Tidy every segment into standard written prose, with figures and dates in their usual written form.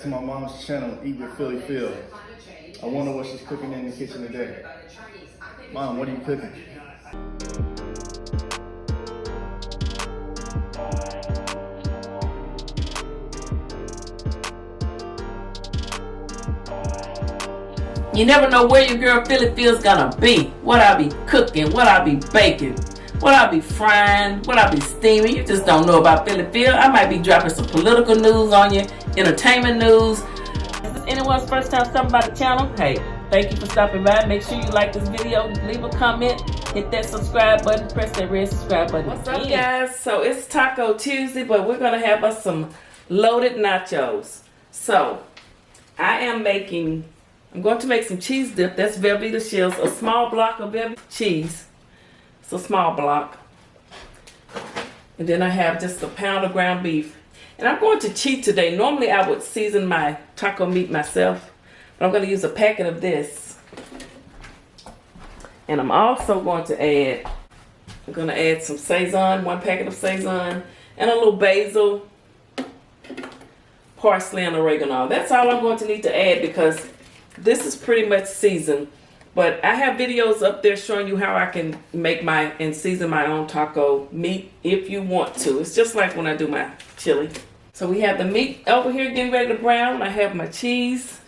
To my mom's channel, Eatwithphyllyphyl. I wonder what she's cooking in the kitchen today. Mom, what are you cooking? You never know where your girl Philly Phil's gonna be. What I be cooking, what I be baking, what I be frying, what I be steaming. You just don't know about Philly Phil. I might be dropping some political news on you, entertainment news. If it's anyone's first time stopping by the channel, hey, thank you for stopping by. Make sure you like this video, leave a comment, hit that subscribe button, press that red subscribe button. What's up, guys? So it's Taco Tuesday, but we're gonna have us some loaded nachos. So I'm going to make some cheese dip. That's Velveeta shells, a small block of Velveeta cheese. It's a small block. And then I have just a pound of ground beef. And I'm going to cheat today. Normally I would season my taco meat myself, but I'm going to use a packet of this. And I'm also going to add some Sazon, 1 packet of Sazon, and a little basil, parsley, and oregano. That's all I'm going to need to add because this is pretty much seasoned, but I have videos up there showing you how I can make and season my own taco meat if you want to. It's just like when I do my chili. So we have the meat over here getting ready to brown. I have my cheese.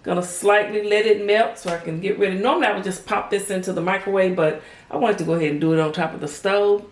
Gonna slightly let it melt so I can get ready. Normally I would just pop this into the microwave, but I wanted to go ahead and do it on top of the stove.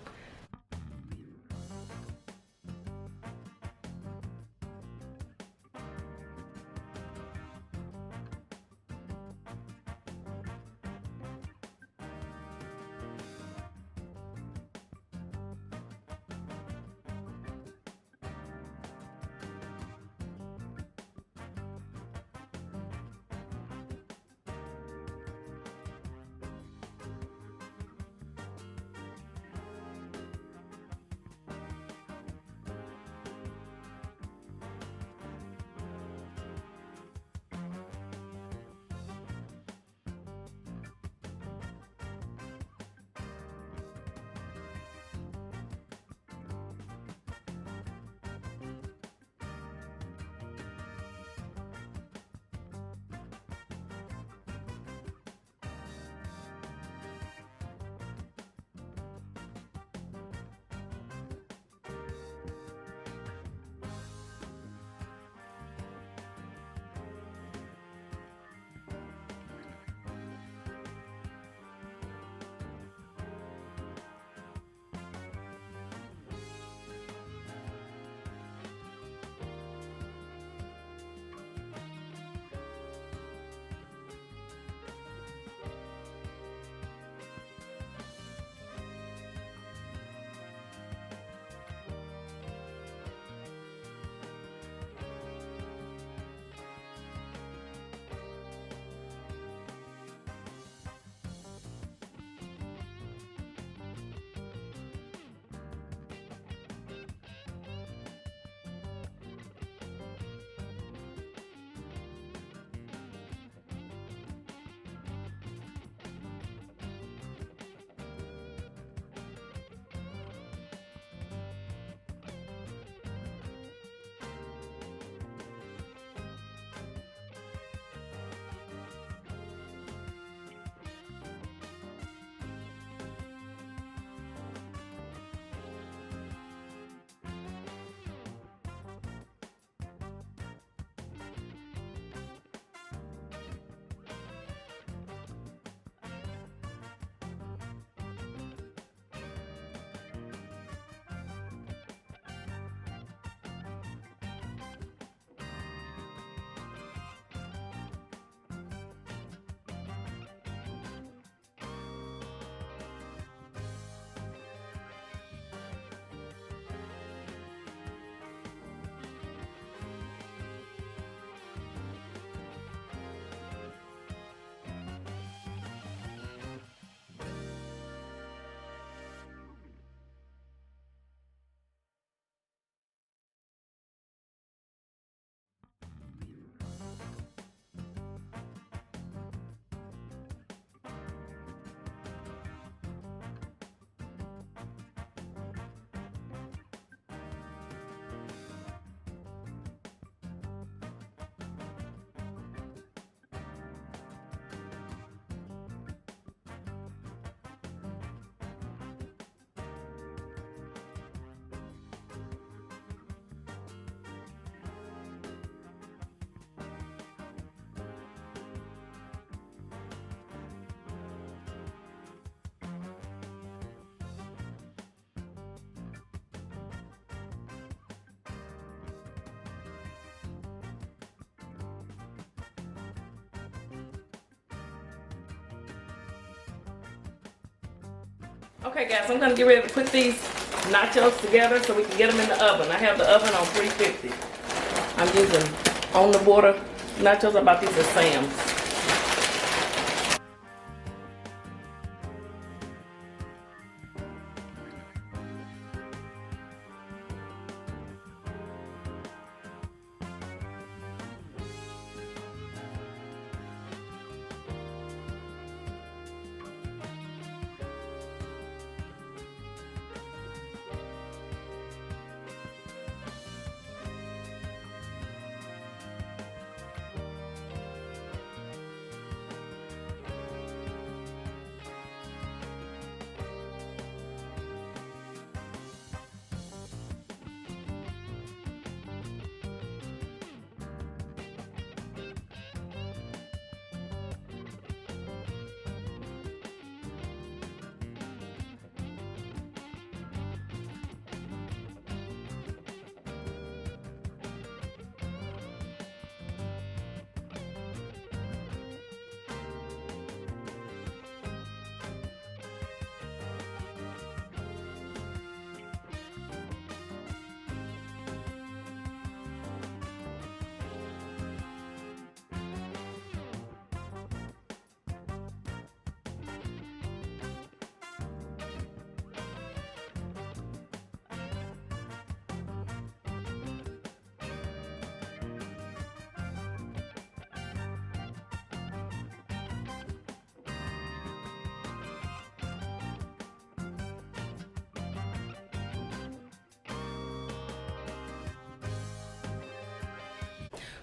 Okay guys, I'm gonna get ready to put these nachos together so we can get them in the oven. I have the oven on 350. I'm using on the border nachos. I bought these at Sam's.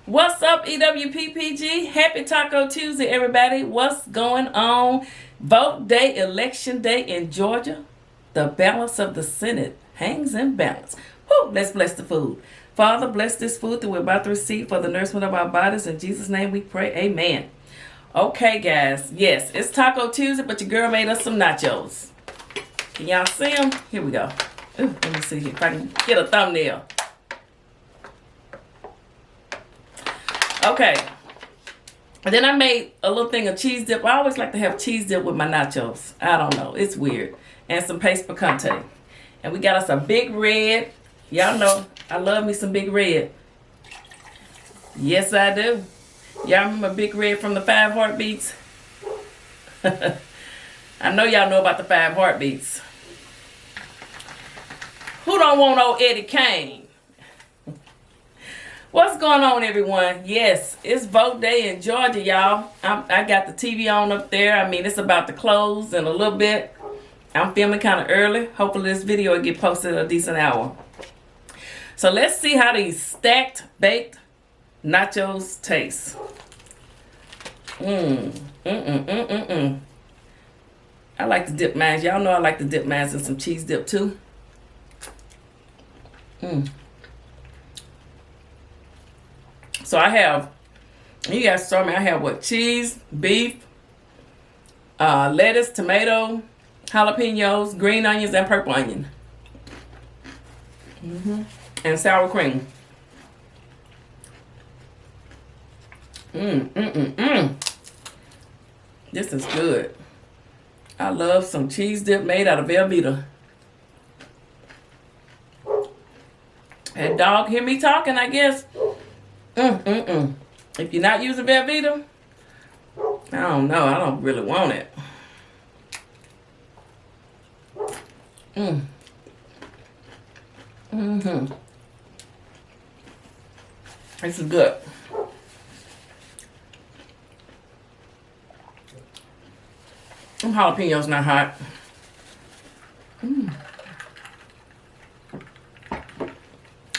What's up, EWPPG? Happy Taco Tuesday, everybody. What's going on? Vote day, election day in Georgia. The balance of the Senate hangs in balance. Whew, let's bless the food. Father, bless this food that we're about to receive for the nourishment of our bodies. In Jesus' name we pray, amen. Okay, guys. Yes, it's Taco Tuesday, but your girl made us some nachos. Can y'all see them? Here we go. Ooh, let me see if I can get a thumbnail. Okay, and then I made a little thing of cheese dip. I always like to have cheese dip with my nachos. I don't know, it's weird. And some paste picante. And we got us a Big Red. Y'all know I love me some Big Red. Yes, I do. Y'all remember Big Red from the 5 Heartbeats? I know y'all know about the 5 Heartbeats. Who don't want old Eddie Kane? What's going on, everyone? Yes, it's vote day in Georgia, y'all. I got the TV on up there. I mean, it's about to close in a little bit. I'm filming kind of early. Hopefully this video will get posted a decent hour. So let's see how these stacked baked nachos taste. I like to dip mine. Y'all know I like to dip mine in some cheese dip too. So I have, you guys saw me, I have what? Cheese, beef, lettuce, tomato, jalapenos, green onions, and purple onion. And sour cream. This is good. I love some cheese dip made out of Velveeta. And dog hear me talking, I guess. If you're not using Velveeta, I don't know. I don't really want it. This is good. Them jalapenos not hot.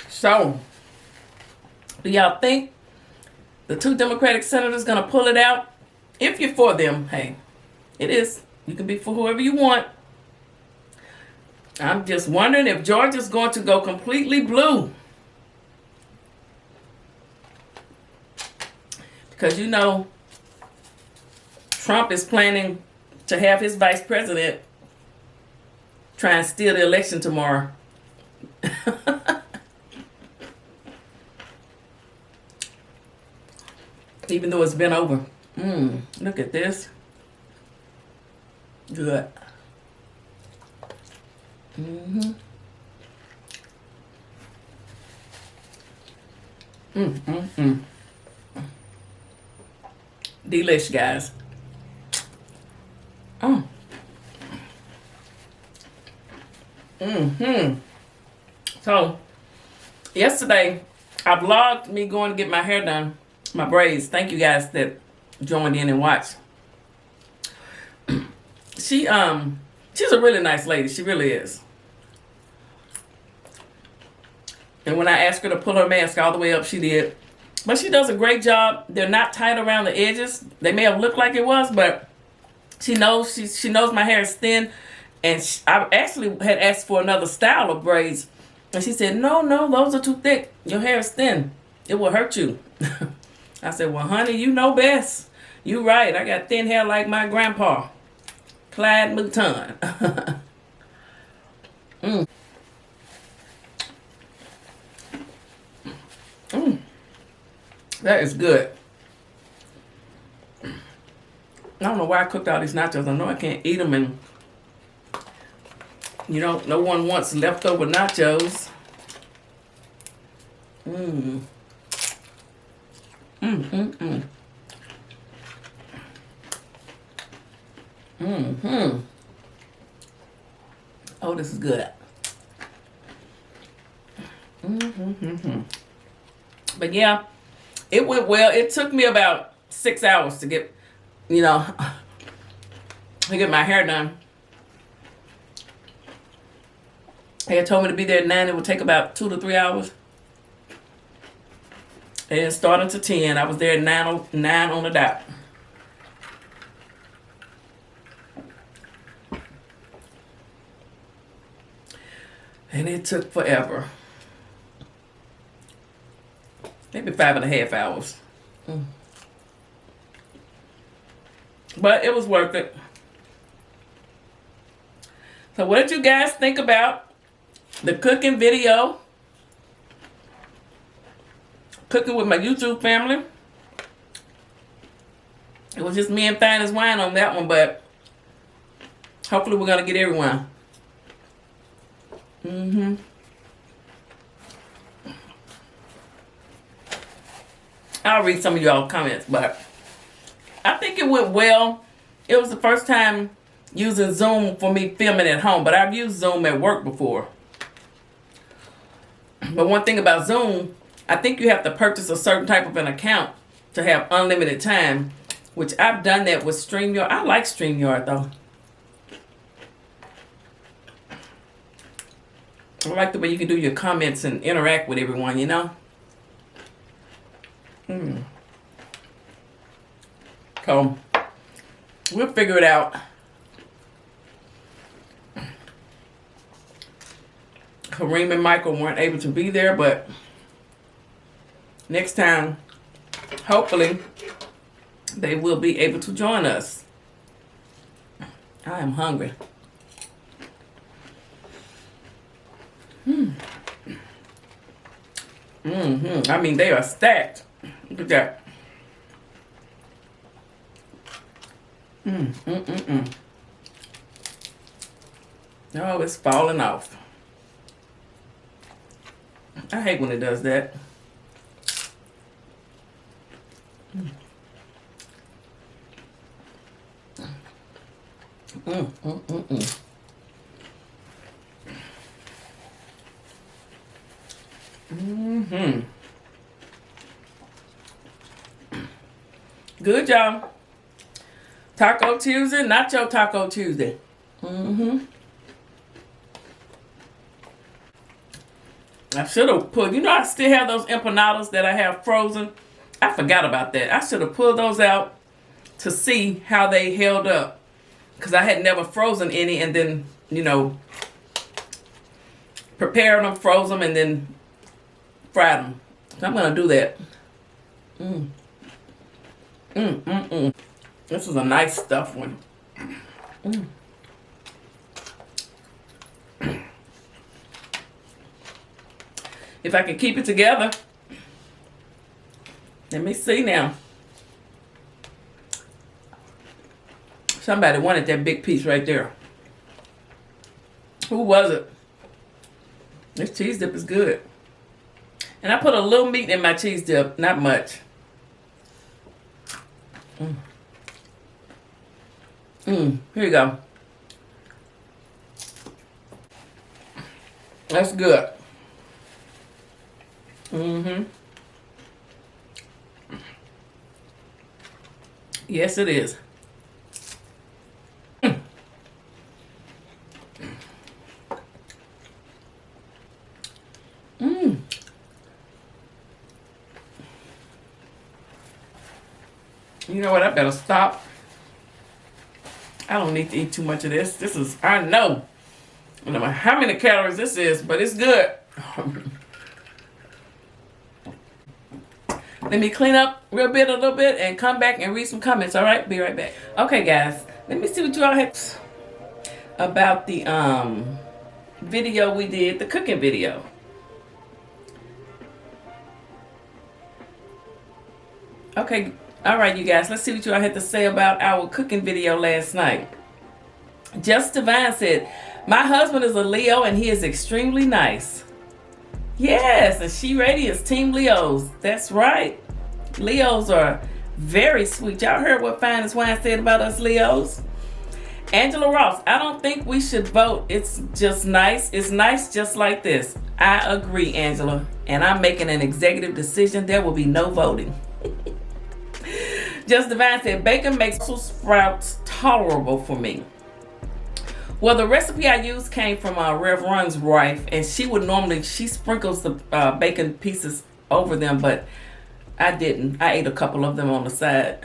So, do y'all think the 2 Democratic senators gonna pull it out? If you're for them, hey, it is. You can be for whoever you want. I'm just wondering if Georgia's going to go completely blue. Because you know, Trump is planning to have his vice president try and steal the election tomorrow. Even though it's been over. Look at this. Good. Mm-hmm. Mm-mm-mm. Delish, guys. Mm-hmm. So, yesterday, I vlogged me going to get my hair done, my braids. Thank you guys that joined in and watched. She's a really nice lady. She really is. And when I asked her to pull her mask all the way up, she did. But she does a great job. They're not tight around the edges. They may have looked like it was, but she knows she knows my hair is thin. And I actually had asked for another style of braids. And she said, no, those are too thick. Your hair is thin. It will hurt you. I said, well, honey, you know best. You right. I got thin hair like my grandpa, Clyde Mouton. That is good. I don't know why I cooked all these nachos. I know I can't eat them, and no one wants leftover nachos. Oh, this is good. But yeah, it went well. It took me about 6 hours to get, to get my hair done. They had told me to be there at 9. It would take about 2 to 3 hours. And it started to 10. I was there at 9 on the dot. And it took forever. Maybe 5.5 hours. But it was worth it. So what did you guys think about the cooking video? Cooking with my YouTube family. It was just me and Fine as Wine on that one, but hopefully we're going to get everyone. I'll read some of y'all comments, but I think it went well. It was the first time using Zoom for me filming at home, but I've used Zoom at work before. But one thing about Zoom, I think you have to purchase a certain type of an account to have unlimited time, which I've done that with StreamYard. I like StreamYard though. I like the way you can do your comments and interact with everyone, So, we'll figure it out. Kareem and Michael weren't able to be there, but next time, hopefully, they will be able to join us. I am hungry. I mean, they are stacked. Look at that. Oh, it's falling off. I hate when it does that. Good, y'all. Taco Tuesday, Nacho Taco Tuesday. I should have pulled, I still have those empanadas that I have frozen. I forgot about that. I should have pulled those out to see how they held up. Because I had never frozen any and then, prepared them, froze them, and then fried them. So I'm going to do that. This is a nice stuffed one. If I can keep it together. Let me see now. Somebody wanted that big piece right there. Who was it? This cheese dip is good. And I put a little meat in my cheese dip, not much. Here you go. That's good. Yes, it is. You know what? I better stop. I don't need to eat too much of this. This is, I know how many calories this is, but it's good. Let me clean up a little bit, and come back and read some comments, all right? Be right back. Okay, guys. Let me see what you all had about the video we did, the cooking video. Okay, all right, you guys. Let's see what you all had to say about our cooking video last night. Just Divine said, my husband is a Leo and he is extremely nice. Yes, and She Radiance, Team Leos. That's right. Leos are very sweet. Y'all heard what Finest Wine said about us Leos? Angela Ross, I don't think we should vote. It's just nice. It's nice just like this. I agree, Angela. And I'm making an executive decision. There will be no voting. Just Divine said, bacon makes Brussels sprouts tolerable for me. Well, the recipe I used came from Rev Run's wife, and she sprinkles the bacon pieces over them, but I didn't. I ate a couple of them on the side.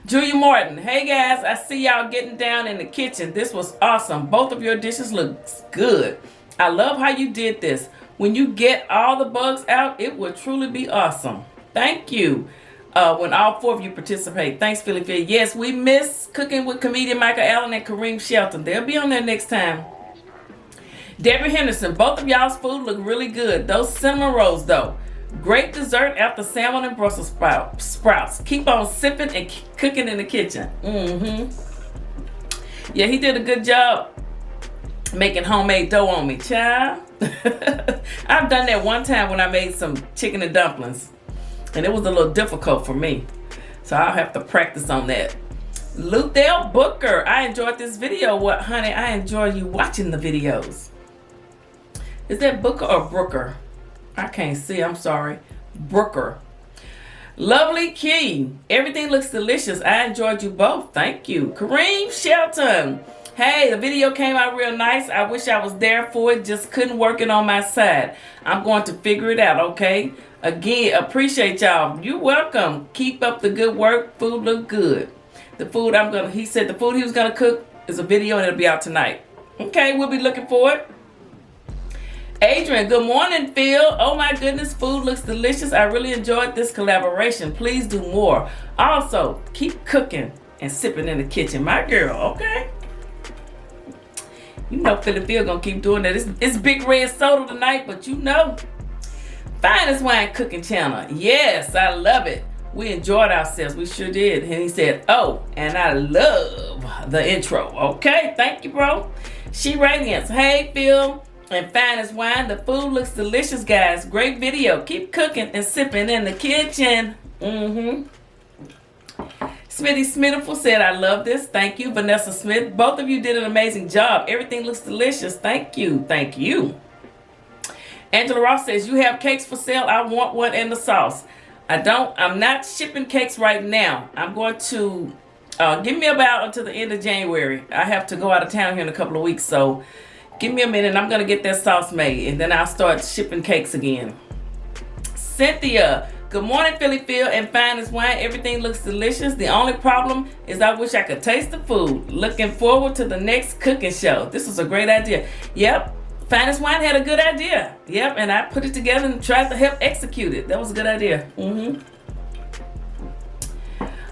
Julia Martin, hey guys, I see y'all getting down in the kitchen. This was awesome. Both of your dishes look good. I love how you did this. When you get all the bugs out, it will truly be awesome. Thank you. When all four of you participate. Thanks, Philly Phil. Yes, we miss cooking with comedian Michael Allen and Kareem Shelton. They'll be on there next time. Deborah Henderson, both of y'all's food look really good. Those cinnamon rolls, though. Great dessert after salmon and Brussels sprouts. Keep on sipping and cooking in the kitchen. Yeah, he did a good job making homemade dough on me, child. I've done that one time when I made some chicken and dumplings. And it was a little difficult for me. So I'll have to practice on that. Luthdale Booker, I enjoyed this video. What, honey, I enjoy you watching the videos. Is that Booker or Brooker? I can't see, I'm sorry. Brooker. Lovely Key, everything looks delicious. I enjoyed you both. Thank you. Kareem Shelton. Hey, the video came out real nice. I wish I was there for it. Just couldn't work it on my side. I'm going to figure it out, okay? Again, appreciate y'all. You're welcome. Keep up the good work. Food look good. The food he said the food he was gonna cook is a video and it'll be out tonight. Okay, we'll be looking for it. Adrian, good morning, Phil. Oh my goodness, food looks delicious. I really enjoyed this collaboration. Please do more. Also, keep cooking and sipping in the kitchen. My girl, okay? You know Philly Phil gonna keep doing that. It's Big Red Soda tonight, but you know. Finest Wine Cooking Channel. Yes, I love it. We enjoyed ourselves. We sure did. And he said, oh, and I love the intro. Okay, thank you, bro. She Radiance. Hey, Phil and Finest Wine. The food looks delicious, guys. Great video. Keep cooking and sipping in the kitchen. Smitty Smittiful said, I love this. Thank you, Vanessa Smith. Both of you did an amazing job. Everything looks delicious. Thank you. Thank you. Angela Ross says, you have cakes for sale. I want one and the sauce. I'm not shipping cakes right now. I'm going to, give me about until the end of January. I have to go out of town here in a couple of weeks. So give me a minute. I'm going to get that sauce made. And then I'll start shipping cakes again. Cynthia, good morning, Philly Phil and Finest Wine. Everything looks delicious. The only problem is I wish I could taste the food. Looking forward to the next cooking show. This is a great idea. Yep. Finest Wine had a good idea. Yep, and I put it together and tried to help execute it. That was a good idea.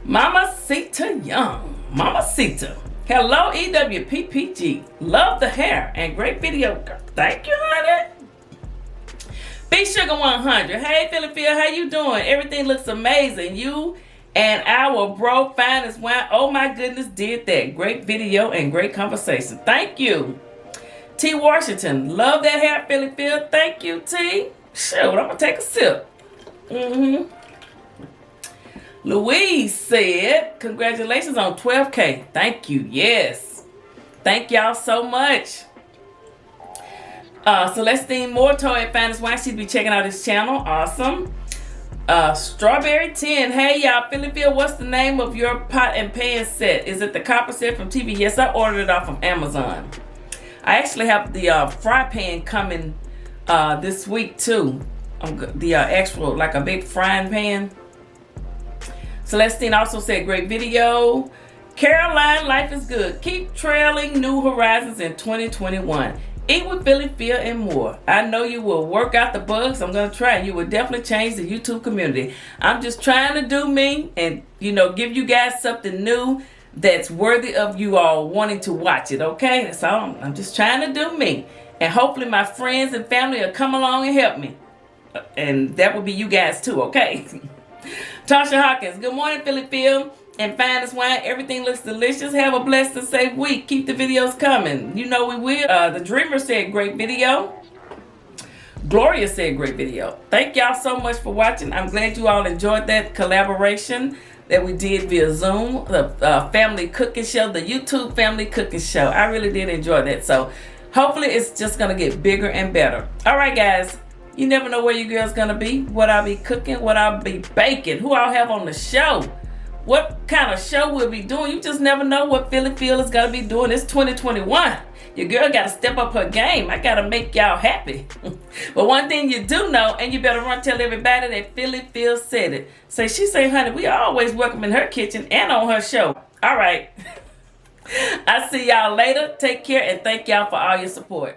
Mama Sita Young. Mama Sita. Hello, EWPPG. Love the hair and great video. Thank you, honey. Big Sugar 100. Hey, Philly Phil, how you doing? Everything looks amazing. You and our bro, Finest Wine. Oh, my goodness, did that. Great video and great conversation. Thank you. T. Washington, love that hair, Philly Phil. Thank you, T. Shoot, I'm gonna take a sip. Louise said, congratulations on 12K. Thank you. Yes. Thank y'all so much. Celestine Morto at Finest Wine. She'll be checking out his channel. Awesome. Strawberry 10. Hey y'all, Philly Phil, what's the name of your pot and pan set? Is it the copper set from TV? Yes, I ordered it off of Amazon. I actually have the fry pan coming this week too. The actual, like a big frying pan. Celestine also said, great video. Caroline, life is good. Keep trailing new horizons in 2021. Eat with Philly Phil and more. I know you will work out the bugs. I'm going to try. You will definitely change the YouTube community. I'm just trying to do me and, you know, give you guys something new that's worthy of you all wanting to watch it, okay? That's all. I'm just trying to do me. And hopefully my friends and family will come along and help me. And that will be you guys too, okay? Tasha Hawkins, good morning, Philly Phil and Finest Wine. Everything looks delicious. Have a blessed and safe week. Keep the videos coming. You know we will. The Dreamer said great video. Gloria said great video. Thank y'all so much for watching. I'm glad you all enjoyed that collaboration that we did via Zoom. The family cooking show, the YouTube family cooking show. I really did enjoy that. So hopefully it's just going to get bigger and better. All right, guys. You never know where your girl's gonna be, what I'll be cooking, what I'll be baking, who I'll have on the show, what kind of show we'll be doing. You just never know what Philly Phil is gonna be doing. It's 2021. Your girl gotta step up her game. I gotta make y'all happy. But one thing you do know, and you better run tell everybody that Philly Phil said it. She say, honey, we always welcome in her kitchen and on her show. All right. I'll see y'all later. Take care and thank y'all for all your support.